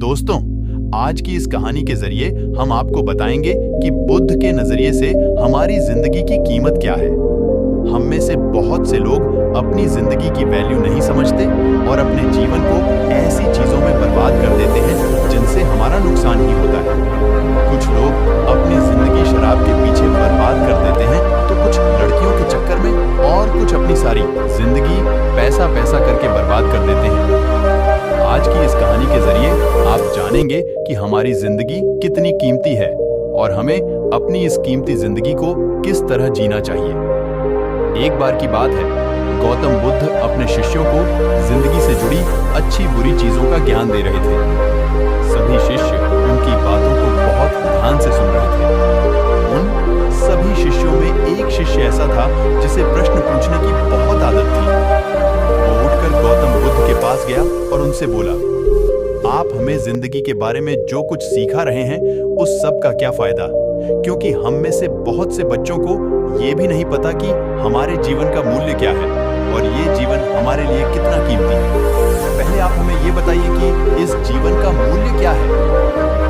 दोस्तों, आज की इस कहानी के जरिए हम आपको बताएंगे कि बुद्ध के नजरिए से हमारी जिंदगी की कीमत क्या है। हम में से बहुत से लोग अपनी जिंदगी की वैल्यू नहीं समझते और अपने जीवन को ऐसी चीजों में बर्बाद कर देते हैं जिनसे हमारा नुकसान ही होता है। कुछ लोग अपनी जिंदगी शराब के पीछे बर्बाद कर देते हैं, तो कुछ लड़कियों के चक्कर में और कुछ अपनी सारी जिंदगी पैसा करके बर्बाद कर देते हैं। आज की इस कहानी के जरिए आप जानेंगे कि हमारी जिंदगी कितनी कीमती है और हमें अपनी इस कीमती जिंदगी को किस तरह जीना चाहिए। एक बार की बात है, गौतम बुद्ध अपने शिष्यों को जिंदगी से जुड़ी अच्छी बुरी चीजों का ज्ञान दे रहे थे। सभी शिष्य उनकी बातों को बहुत ध्यान से सुन रहे थे। उन सभी शिष्यों में एक शिष्य ऐसा था जिसे प्रश्न पूछने की बहुत आदत थी। वो उठकर गौतम बुद्ध के पास गया और उनसे बोला, आप हमें जिंदगी के बारे में जो कुछ सिखा रहे हैं उस सब का क्या फायदा, क्योंकि हम में से बहुत से बच्चों को ये भी नहीं पता कि हमारे जीवन का मूल्य क्या है और ये जीवन हमारे लिए कितना कीमती है। पहले आप हमें ये बताइए कि इस जीवन का मूल्य क्या है।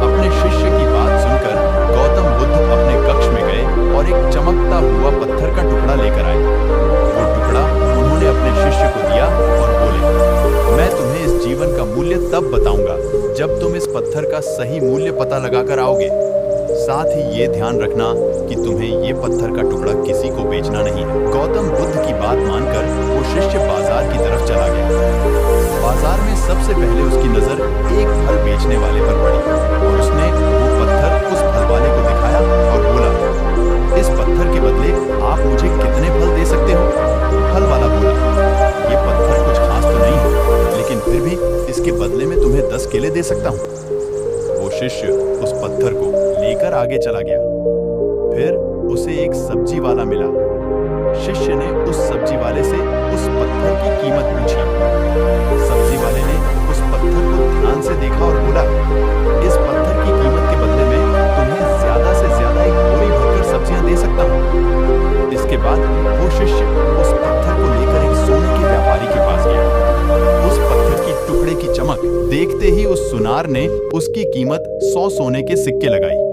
अपने शिष्य की बात सुनकर गौतम बुद्ध अपने कक्ष में गए और एक चमकता हुआ पत्थर का टुकड़ा लेकर आए। वो टुकड़ा उन्होंने अपने शिष्य को दिया और बोले, मैं तुम्हें इस जीवन का मूल्य तब बताऊंगा जब तुम इस पत्थर का सही मूल्य पता लगाकर आओगे। साथ ही ये ध्यान रखना कि तुम्हें ये पत्थर का टुकड़ा किसी को बेचना नहीं है। गौतम बुद्ध की बात मानकर वो शिष्य बाजार की तरफ चला गया। बाजार में सबसे पहले उसकी नजर एक फल बेचने वाले पर पड़ी और उसने वो पत्थर उस फल वाले को दिखाया और बोला, इस पत्थर के बदले आप मुझे कितने फल दे सकते हो? फल वाला बोला, ये पत्थर कुछ खास तो नहीं है, लेकिन फिर भी इसके बदले में तुम्हें 10 केले दे सकता हूँ। वो शिष्य उस पत्थर को लेकर आगे चला गया। फिर उसे एक सब्जी वाला मिला। शिष्य ने उस सब्जी वाले से उस पत्थर की कीमत पूछी। सब्जी वाले ने उस पत्थर को ध्यान से देखा और बोला, इस पत्थर की कीमत के बदले में तुम्हें ज्यादा से ज्यादा एक बोरी भरकर सब्जियां दे सकता हूँ। इसके बाद वो शिष्य उस पत्थर को लेकर एक सोने के व्यापारी के पास गया। उस पत्थर की टुकड़े की चमक देखते ही उस सुनार ने उसकी कीमत 100 सोने के सिक्के लगाई।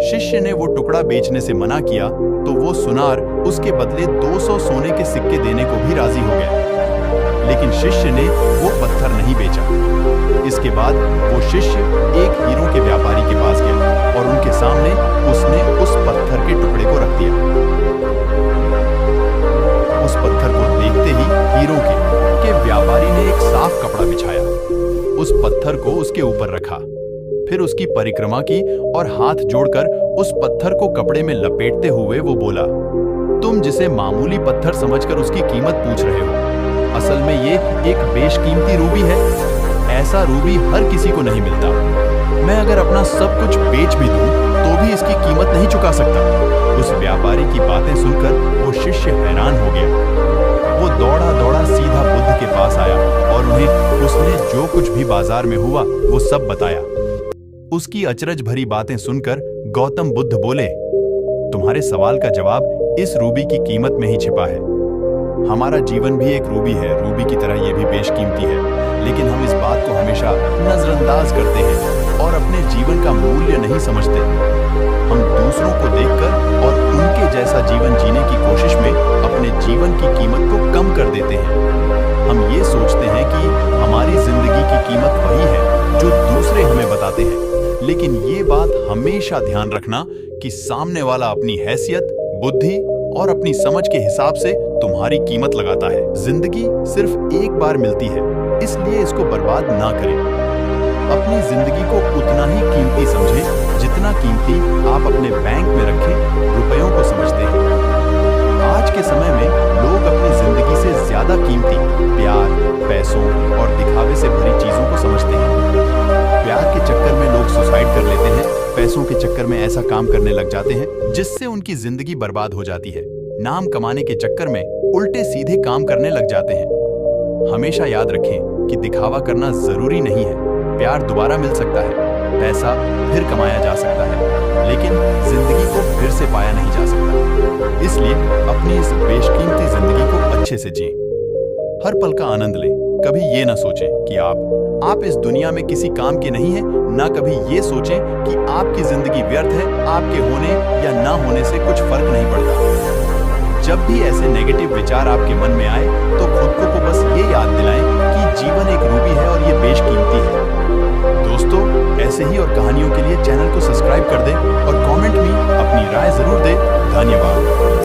शिष्य ने वो टुकड़ा बेचने से मना किया तो वो सुनार उसके बदले 200 सोने के सिक्के देने को भी राजी हो गया, लेकिन शिष्य ने वो पत्थर नहीं बेचा। इसके बाद वो शिष्य एक हीरों के व्यापारी के पास गया और उनके सामने उसने उस पत्थर के टुकड़े को रख दिया। उस पत्थर को देखते ही हीरों के व्यापारी ने एक साफ कपड़ा बिछाया, उस पत्थर को उसके ऊपर रखा, फिर उसकी परिक्रमा की और हाथ जोड़कर उस पत्थर को कपड़े में लपेटते हुए वो बोला, तुम जिसे मामूली पत्थर समझकर उसकी कीमत पूछ रहे हो, असल में ये एक बेशकीमती रूबी है। ऐसा रूबी हर किसी को नहीं मिलता। मैं अगर अपना सब कुछ बेच भी दूं तो भी इसकी कीमत नहीं चुका सकता। उस व्यापारी की बातें सुनकर वो शिष्य हैरान हो गया। वो दौड़ा सीधा बुद्ध के पास आया और उन्हें उसने जो कुछ भी बाजार में हुआ वो सब बताया। उसकी अचरज भरी बातें सुनकर गौतम बुद्ध बोले, तुम्हारे सवाल का जवाब इस रूबी की कीमत में ही छिपा है। हमारा जीवन भी एक रूबी है, रूबी की तरह ये भी बेशकीमती है, लेकिन हम इस बात को हमेशा नजरअंदाज करते हैं और अपने जीवन का मूल्य नहीं समझते। हम दूसरों को देखकर और उनके जैसा जीवन जीने की कोशिश में अपने जीवन की कीमत को कम कर देते हैं। हम ये सोचते हैं कि हमारी जिंदगी की कीमत वही है जो दूसरे हमें बताते हैं, लेकिन ये बात हमेशा ध्यान रखना कि सामने वाला अपनी हैसियत, बुद्धि और अपनी समझ के हिसाब से तुम्हारी कीमत लगाता है। जिंदगी सिर्फ एक बार मिलती है, इसलिए इसको बर्बाद ना करें। अपनी जिंदगी को उतना ही कीमती समझें जितना कीमती आप अपने बैंक में रखे रुपयों को समझते हैं। आज के समय में लोग अपनी जिंदगी से ज्यादा कीमती प्यार, पैसों और दिखावे से भरी चीजों को समझते हैं। प्यार के चक्कर में लोग सुसाइड कर लेते हैं, पैसों के चक्कर में ऐसा काम करने लग जाते हैं जिससे उनकी जिंदगी बर्बाद हो जाती है। नाम कमाने के चक्कर में उल्टे सीधे काम करने लग जाते हैं। हमेशा याद रखें कि दिखावा करना जरूरी नहीं है। प्यार दोबारा मिल सकता है, पैसा फिर कमाया जा सकता है, लेकिन जिंदगी को फिर से पाया नहीं जा सकता। इसलिए अपनी इस बेशकीमती जिंदगी को अच्छे से जिएं। हर पल का आनंद लें, कभी ये ना सोचें कि आप इस दुनिया में किसी काम के नहीं हैं, ना कभी ये सोचें कि आपकी जिंदगी व्यर्थ है, आपके होने या ना होने से कुछ फर्क नहीं पड़ता। जब भी ऐसे नेगेटिव विचार आपके मन में आए तो खुद को बस ये याद दिलाएं कि जीवन एक रूबी है और ये बेशकीमती है। दोस्तों, ऐसे ही और कहानियों के लिए चैनल को सब्सक्राइब कर दें और कमेंट में अपनी राय जरूर दें। धन्यवाद।